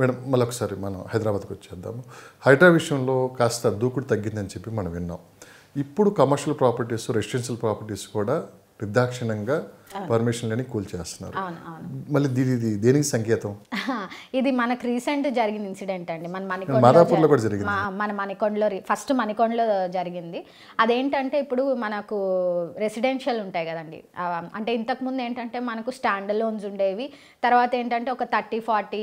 Madam మళ్ళొకసారి మనం హైదరాబాద్కి వచ్చేద్దాము. హైడ్రా విషయంలో కాస్త దూకుడు తగ్గిందని చెప్పి మనం విన్నాం. ఇప్పుడు కమర్షియల్ ప్రాపర్టీస్, రెసిడెన్షియల్ ప్రాపర్టీస్ కూడా నిర్దాక్షిణ్యంగా పర్మిషన్లని కూల్చేస్తున్నారు. మళ్ళీ దేనికి సంకేతం? ఇది మనకు రీసెంట్ జరిగిన ఇన్సిడెంట్ అండి. మాదాపూర్లో కూడా జరిగింది. మన మణికొండలో ఫస్ట్ మణికొండలో జరిగింది. అదేంటంటే ఇప్పుడు మనకు రెసిడెన్షియల్ ఉంటాయి కదండి. అంటే ఇంతకుముందు ఏంటంటే మనకు స్టాండ్ లోన్స్ ఉండేవి, తర్వాత ఏంటంటే ఒక 30-40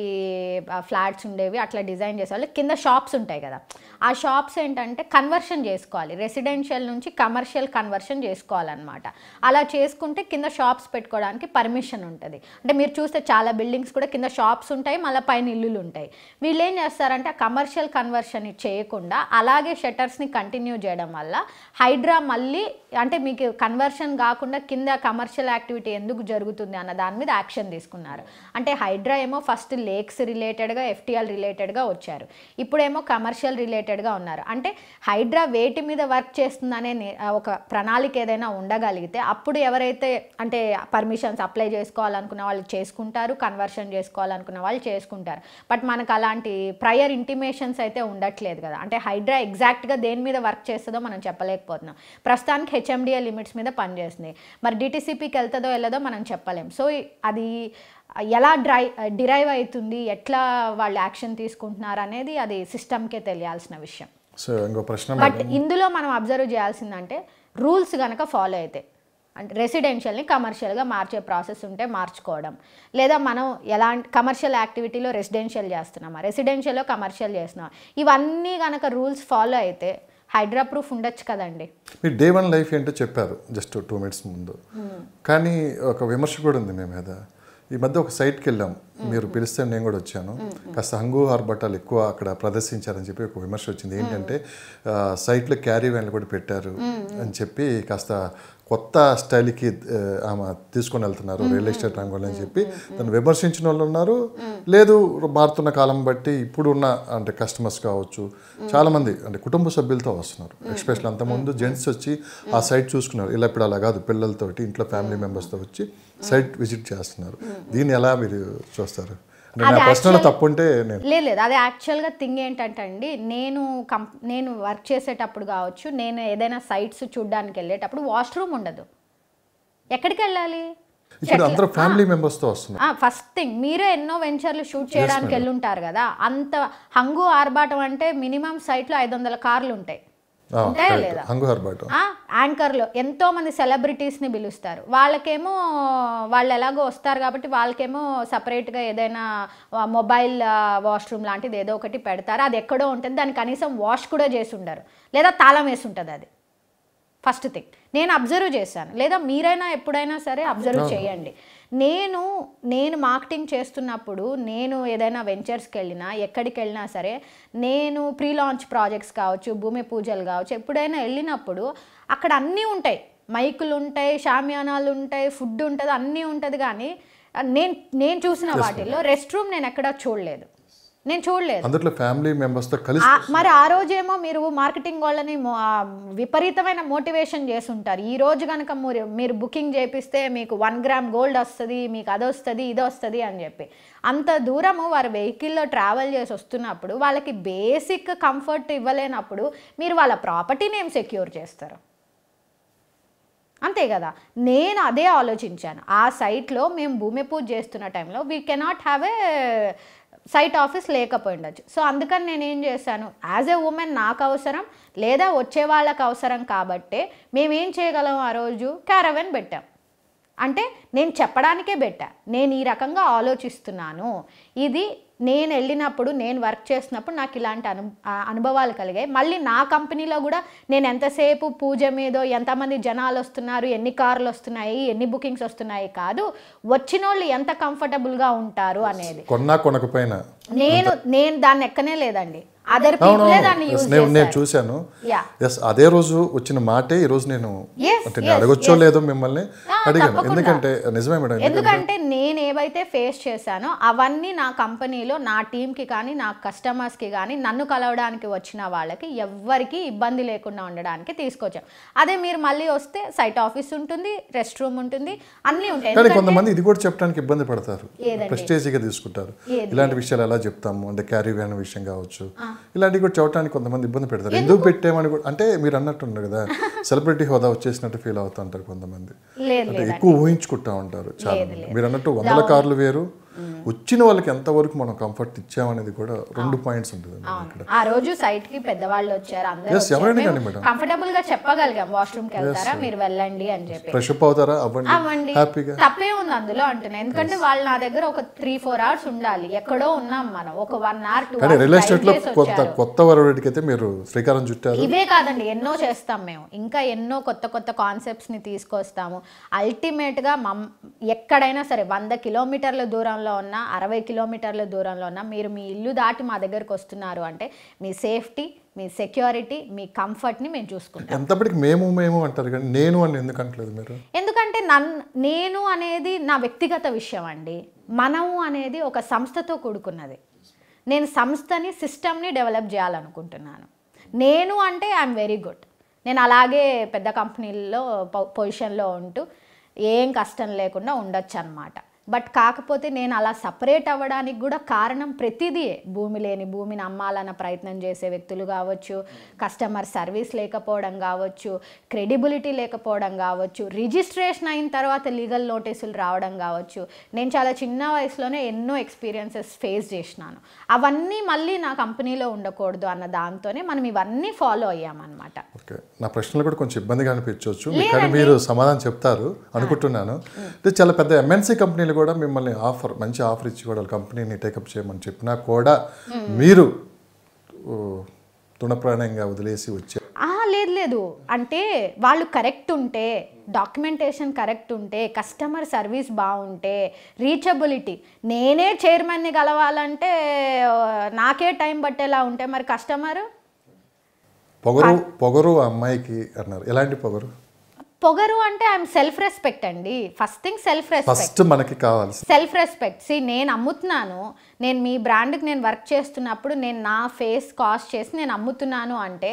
ఫ్లాట్స్ ఉండేవి. అట్లా డిజైన్ చేసేవాళ్ళు. కింద షాప్స్ ఉంటాయి కదా, ఆ షాప్స్ ఏంటంటే కన్వర్షన్ చేసుకోవాలి, రెసిడెన్షియల్ నుంచి కమర్షియల్ కన్వర్షన్ చేసుకోవాలన్నమాట. అలా చేసుకుంటే కింద షాప్స్ పెట్టుకోవడానికి పర్మిషన్ ఉంటుంది. అంటే మీరు చూస్తే చాలా బిల్డింగ్స్ కూడా కింద షాప్స్ ఉంటాయి, మళ్ళీ పైన ఇల్లులు ఉంటాయి. వీళ్ళు ఏం చేస్తారంటే ఆ కమర్షియల్ కన్వర్షన్ చేయకుండా అలాగే షట్టర్స్ని కంటిన్యూ చేయడం వల్ల హైడ్రా మళ్ళీ అంటే మీకు కన్వర్షన్ కాకుండా కింద కమర్షియల్ యాక్టివిటీ ఎందుకు జరుగుతుంది అన్న దాని మీద యాక్షన్ తీసుకున్నారు. అంటే హైడ్రా ఏమో ఫస్ట్ లేక్స్ రిలేటెడ్గా, ఎఫ్టీఎల్ రిలేటెడ్గా వచ్చారు, ఇప్పుడేమో కమర్షియల్ రిలేటెడ్గా ఉన్నారు. అంటే హైడ్రా వేటి మీద వర్క్ చేస్తుందనే ఒక ప్రణాళిక ఏదైనా ఉండగలిగితే అప్పుడు ఎవరైతే అంటే పర్మిషన్స్ అప్లై చేసుకోవాలనుకున్న వాళ్ళు చేసుకుంటారు, కన్వర్షన్ చేసుకోవాలనుకున్న వాళ్ళు చేసుకుంటారు. బట్ మనకు అలాంటి ప్రయర్ ఇంటిమేషన్స్ అయితే ఉండట్లేదు కదా. అంటే హైడ్రా ఎగ్జాక్ట్గా దేని మీద వర్క్ చేస్తుందో మనం చెప్పలేకపోతున్నాం. ప్రస్తుతానికి హెచ్ఎండిఏ లిమిట్స్ మీద పనిచేస్తుంది. మరి డిటిసిపికి వెళ్తుందో వెళ్ళదో మనం చెప్పలేం. సో అది ఎలా డిరైవ్ అవుతుంది, ఎట్లా వాళ్ళు యాక్షన్ తీసుకుంటున్నారు అనేది అది సిస్టమ్కే తెలియాల్సిన విషయం. సో ఇంకో ప్రశ్న, బట్ ఇందులో మనం అబ్జర్వ్ చేయాల్సిందంటే రూల్స్ కనుక ఫాలో అయితే, అంటే రెసిడెన్షియల్ని కమర్షియల్గా మార్చే ప్రాసెస్ ఉంటే మార్చుకోవడం, లేదా మనం ఎలాంటి కమర్షియల్ యాక్టివిటీలో రెసిడెన్షియల్ చేస్తున్నామా, రెసిడెన్షియల్లో కమర్షియల్ చేస్తున్నామా, ఇవన్నీ కనుక రూల్స్ ఫాలో అయితే హైడ్రా ప్రూఫ్ ఉండొచ్చు కదండి. మీరు డే 1 లైఫ్ ఏంటో చెప్పారు జస్ట్ 2 minutes ముందు, కానీ ఒక విమర్శ కూడా ఉంది మీ మీద. ఈ మధ్య ఒక సైట్కి వెళ్ళాం, మీరు పిలిస్తే నేను కూడా వచ్చాను. కాస్త హంగు ఆర్భటాలు ఎక్కువ అక్కడ ప్రదర్శించారని చెప్పి ఒక విమర్శ వచ్చింది. ఏంటంటే సైట్లో క్యారీ వ్యాన్లు కూడా పెట్టారు అని చెప్పి కాస్త కొత్త స్టైల్కి ఆమె తీసుకొని వెళ్తున్నారు రియల్ ఎస్టేట్ రంగంలో అని చెప్పి దాన్ని విమర్శించిన వాళ్ళు ఉన్నారు. లేదు, మారుతున్న కాలం బట్టి ఇప్పుడు ఉన్న అంటే కస్టమర్స్ కావచ్చు, చాలామంది అంటే కుటుంబ సభ్యులతో వస్తున్నారు. ఎస్పెషల్ అంతకుముందు జెంట్స్ వచ్చి ఆ సైట్ చూసుకున్నారు. ఇలా ఇప్పుడు అలా కాదు, పిల్లలతోటి ఇంట్లో ఫ్యామిలీ మెంబర్స్తో వచ్చి సైట్ విజిట్ చేస్తున్నారు. దీన్ని ఎలా మీరు చూస్తారు? ప్రశ్నలో తప్పుంటే లేదు, అది యాక్చువల్గా థింగ్ ఏంటంటే అండి, నేను వర్క్ చేసేటప్పుడు కావచ్చు, నేను ఏదైనా సైట్స్ చూడడానికి వెళ్ళేటప్పుడు వాష్రూమ్ ఉండదు. ఎక్కడికి వెళ్ళాలి? అందరూ ఫ్యామిలీ మెంబర్స్తో వస్తున్నారు. ఫస్ట్ థింగ్, మీరే ఎన్నో వెంచర్లు షూట్ చేయడానికి వెళ్ళుంటారు కదా. అంత హంగు ఆర్బాటం అంటే మినిమం సైట్లో 500 కార్లు ఉంటాయి, ఉంటాయా లేదా? యాంకర్లో ఎంతో మంది సెలబ్రిటీస్ని పిలుస్తారు. వాళ్ళకేమో వాళ్ళు ఎలాగో వస్తారు కాబట్టి వాళ్ళకేమో సపరేట్గా ఏదైనా మొబైల్ వాష్రూమ్ లాంటిది ఏదో ఒకటి పెడతారు. అది ఎక్కడో ఉంటుంది, దాన్ని కనీసం వాష్ కూడా చేసి ఉండరు, లేదా తాళం వేసి ఉంటుంది. అది ఫస్ట్ థింగ్ నేను అబ్జర్వ్ చేశాను, లేదా మీరైనా ఎప్పుడైనా సరే అబ్జర్వ్ చేయండి. నేను మార్కెటింగ్ చేస్తున్నప్పుడు, నేను ఏదైనా వెంచర్స్కి వెళ్ళినా, ఎక్కడికి వెళ్ళినా సరే, నేను ప్రీ లాంచ్ ప్రాజెక్ట్స్ కావచ్చు, భూమి పూజలు కావచ్చు, ఎప్పుడైనా వెళ్ళినప్పుడు అక్కడ అన్నీ ఉంటాయి, మైకులు ఉంటాయి, షామియానాలు ఉంటాయి, ఫుడ్ ఉంటుంది, అన్నీ ఉంటుంది. కానీ నేను చూసిన వాటిల్లో రెస్ట్ రూమ్ నేను ఎక్కడా చూడలేదు. అందులో ఫ్యామిలీ మెంబర్స్తో కలిసి. మరి ఆ రోజేమో మీరు మార్కెటింగ్ వాళ్ళని విపరీతమైన మోటివేషన్ చేసి ఉంటారు. ఈ రోజు కనుక మీరు బుకింగ్ చేపిస్తే మీకు 1 గ్రామ్ గోల్డ్ వస్తుంది, మీకు అది వస్తుంది, ఇది వస్తుంది అని చెప్పి. అంత దూరము వారు వెహికల్లో ట్రావెల్ చేసి వస్తున్నప్పుడు వాళ్ళకి బేసిక్ కంఫర్ట్ ఇవ్వలేనప్పుడు మీరు వాళ్ళ ప్రాపర్టీని ఏం సెక్యూర్ చేస్తారు? అంతే కదా. నేను అదే ఆలోచించాను. ఆ సైట్లో మేము భూమి పూజ చేస్తున్న టైంలో we cannot have a site office లేకపోయి ఉండొచ్చు. సో అందుకని నేనేం చేశాను, యాజ్ ఏ ఉమెన్ నాకు అవసరం, లేదా వచ్చే వాళ్ళకి అవసరం కాబట్టే మేమేం చేయగలం, ఆ రోజు క్యారవెన్ పెట్టాం. అంటే నేను చెప్పడానికే పెట్టా, నేను ఈ రకంగా ఆలోచిస్తున్నాను, ఇది నేను వెళ్ళినప్పుడు, నేను వర్క్ చేసినప్పుడు నాకు ఇలాంటి అనుభవాలు కలిగాయి. మళ్ళీ నా కంపెనీలో కూడా నేను ఎంతసేపు పూజ మీదో, ఎంతమంది జనాలు వస్తున్నారు, ఎన్ని కార్లు వస్తున్నాయి, ఎన్ని బుకింగ్స్ వస్తున్నాయి కాదు, వచ్చిన వాళ్ళు ఎంత కంఫర్టబుల్గా ఉంటారు అనేది. కొనకపోయినా నేను దాన్ని ఎక్కనే లేదండి. అదర్ పీపుల్ దాన్ని యూజ్ చేశారు. నేను చూశాను. అదే రోజు వచ్చిన మాటే ఈ రోజు నేను అడగొచ్చో లేదో మిమ్మల్ని అడిగాను. ఎందుకంటే నిజమే మేడం, ఎందుకంటే నేను ఏవైతే ఫేస్ చేశానో అవన్నీ నా కంపెనీలో కంపెనీలో నా టీంకి కానీ నా కస్టమర్స్కి కానీ నన్ను కలవడానికి వచ్చిన వాళ్ళకి ఎవ్వరికీ ఇబ్బంది లేకుండా ఉండడానికి తీసుకొచ్చాం. అదే మీరు మళ్ళీ వస్తే సైట్ ఆఫీస్ ఉంటుంది, రెస్ట్ రూమ్ ఉంటుంది, అన్నీ ఉంటాయి. కానీ కొంతమంది ఇది కూడా చెప్పడానికి ఇబ్బంది పడతారు, ప్రెస్టేజీగా తీసుకుంటారు. ఇలాంటి విషయాలు ఎలా చెప్తాము అంటే క్యారీ వ్యాన్ విషయం కావచ్చు, ఇలాంటివి కూడా చెప్పడానికి కొంతమంది ఇబ్బంది పెడతారు. ఎందుకు పెట్టామని కూడా అంటే మీరు అన్నట్టు కదా సెలబ్రిటీ హోదా వచ్చేసినట్టు ఫీల్ అవుతూ ఉంటారు కొంతమంది, అంటే ఎక్కువ ఊహించుకుంటా ఉంటారు చాలా. మీరు అన్నట్టు 100 కార్లు వేరు, వచ్చిన వాళ్ళకి ఎంతవరకు మనం కంఫర్ట్ ఇచ్చామనేది కూడా 2 పాయింట్స్ ఉంటుంది. ఆ రోజు సైట్ కి పెద్దవాళ్ళు వచ్చారు, అందరూ కంఫర్టబుల్ గా చెప్పగలిగాం వాష్రూమ్ కి వెళ్తారా మీరు వెళ్ళండి అని చెప్పి, ఫ్రెష్ అప్ అవుతారా అవ్వండి హ్యాపీగా, తప్పే ఉంది అందులో అంటున్నా. ఎందుకంటే వాళ్ళు నా దగ్గర ఒక 3-4 hours ఉండాలి, ఎక్కడో ఉన్నాం మనం, ఒక 1 hour 2 hours. రియల్ ఎస్టేట్ లో కొత్త వరవడికి అయితే మీరు శ్రీకారం చుట్టారు. ఇవే కాదండి, ఎన్నో చేస్తాం మేము, ఇంకా ఎన్నో కొత్త కాన్సెప్ట్స్ ని తీసుకొస్తాము. అల్టిమేట్ గా ఎక్కడైనా సరే 100 కిలోమీటర్ల దూరంలో ఉన్న 60 కిలోమీటర్ల దూరంలో ఉన్న మీరు మీ ఇల్లు దాటి మా దగ్గరకు వస్తున్నారు అంటే మీ సేఫ్టీ, మీ సెక్యూరిటీ, మీ కంఫర్ట్ని మేము చూసుకుంటాం. ఎంతప్పటికి మేము అంటారు కానీ నేను అని ఎందుకు అంటలేదు మీరు? ఎందుకంటే నేను అనేది నా వ్యక్తిగత విషయం అండి. మనము అనేది ఒక సంస్థతో కూడుకున్నది. నేను సంస్థని, సిస్టమ్ని డెవలప్ చేయాలనుకుంటున్నాను. నేను అంటే ఐఎమ్ వెరీ గుడ్, నేను అలాగే పెద్ద కంపెనీల్లో పొజిషన్లో ఉంటూ ఏం కష్టం లేకుండా ఉండొచ్చు అన్నమాట. బట్ కాకపోతే నేను అలా సపరేట్ అవ్వడానికి కూడా కారణం ప్రతిదీ, భూమి లేని భూమిని అమ్మాలన్న ప్రయత్నం చేసే వ్యక్తులు కావచ్చు, కస్టమర్ సర్వీస్ లేకపోవడం కావచ్చు, క్రెడిబిలిటీ లేకపోవడం కావచ్చు, రిజిస్ట్రేషన్ అయిన తర్వాత లీగల్ నోటీసులు రావడం కావచ్చు. నేను చాలా చిన్న వయసులోనే ఎన్నో ఎక్స్పీరియన్సెస్ ఫేస్ చేసినాను. అవన్నీ మళ్ళీ నా కంపెనీలో ఉండకూడదు అన్న దాంతోనే మనం ఇవన్నీ ఫాలో అయ్యామన్నమాట. ఓకే, నా ప్రశ్నలు కూడా కొంచెం ఇబ్బందిగా అనిపించవచ్చు, కానీ మీరు సమాధానం చెప్తారు అనుకుంటున్నాను. చాలా పెద్ద ఎంఎన్సీ కంపెనీలు కూడా మిమ్మల్ని మంచి ఆఫర్ ఇచ్చి కూడా కంపెనీని టేకప్ చేయమని చెప్పినా కూడా మీరు తృణప్రాయంగా వదిలేసి వచ్చారు. లేదు, అంటే వాళ్ళు కరెక్ట్ ఉంటే, డాక్యుమెంటేషన్ కరెక్ట్ ఉంటే, కస్టమర్ సర్వీస్ బాగుంటే, రీచబిలిటీ, నేనే చైర్మన్ని కలవాలంటే నాకే టైం పట్టేలా ఉంటే మరి కస్టమర్ పొగరు అమ్మాయికి అన్నారు. ఎలాంటి పొగరు అంటే ఐఎమ్ సెల్ఫ్ రెస్పెక్ట్ అండి. ఫస్ట్ థింగ్ సెల్ఫ్ రెస్పెక్ట్ మనకి కావాలి. Self respect. నేను అమ్ముతున్నాను, నేను మీ బ్రాండ్కి నేను వర్క్ చేస్తున్నప్పుడు నేను నా ఫేస్ కాస్ట్ చేసి నేను అమ్ముతున్నాను అంటే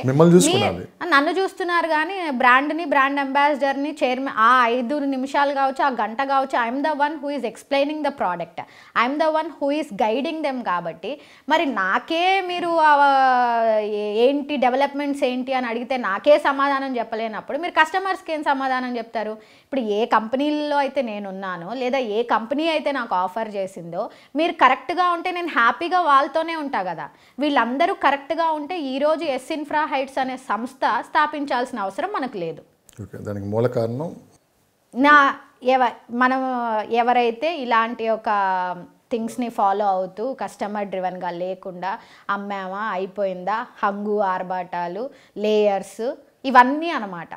నన్ను చూస్తున్నారు కానీ బ్రాండ్ని, బ్రాండ్ అంబాసిడర్ని, చైర్మన్ ఆ 5 నిమిషాలు కావచ్చు, ఆ గంట కావచ్చు, I'm the one who is explaining the product, I'm the one who is guiding them. కాబట్టి మరి నాకే మీరు ఏంటి డెవలప్మెంట్స్ ఏంటి అని అడిగితే నాకే సమాధానం చెప్పలేనప్పుడు మీరు కస్టమర్స్కి ఏం సమాధానం చెప్తారు? ఇప్పుడు ఏ కంపెనీల్లో అయితే నేనున్నానో లేదా ఏ కంపెనీ అయితే నాకు ఆఫర్ చేసిందో మీరు కరెక్ట్గా ఉంటే నేను హ్యాపీగా వాళ్ళతోనే ఉంటా కదా. వీళ్ళందరూ కరెక్ట్గా ఉంటే ఈరోజు ఎస్ ఇన్ఫ్రా హైట్స్ అనే సంస్థ స్థాపించాల్సిన అవసరం మనకు లేదు. దానికి మూల కారణం మనం ఎవరైతే ఇలాంటి ఒక థింగ్స్ని ఫాలో అవుతూ కస్టమర్ డ్రివెన్గా లేకుండా అమ్మామా అయిపోయిందా, హంగు ఆర్భాటాలు, లేయర్స్, ఇవన్నీ అన్నమాట.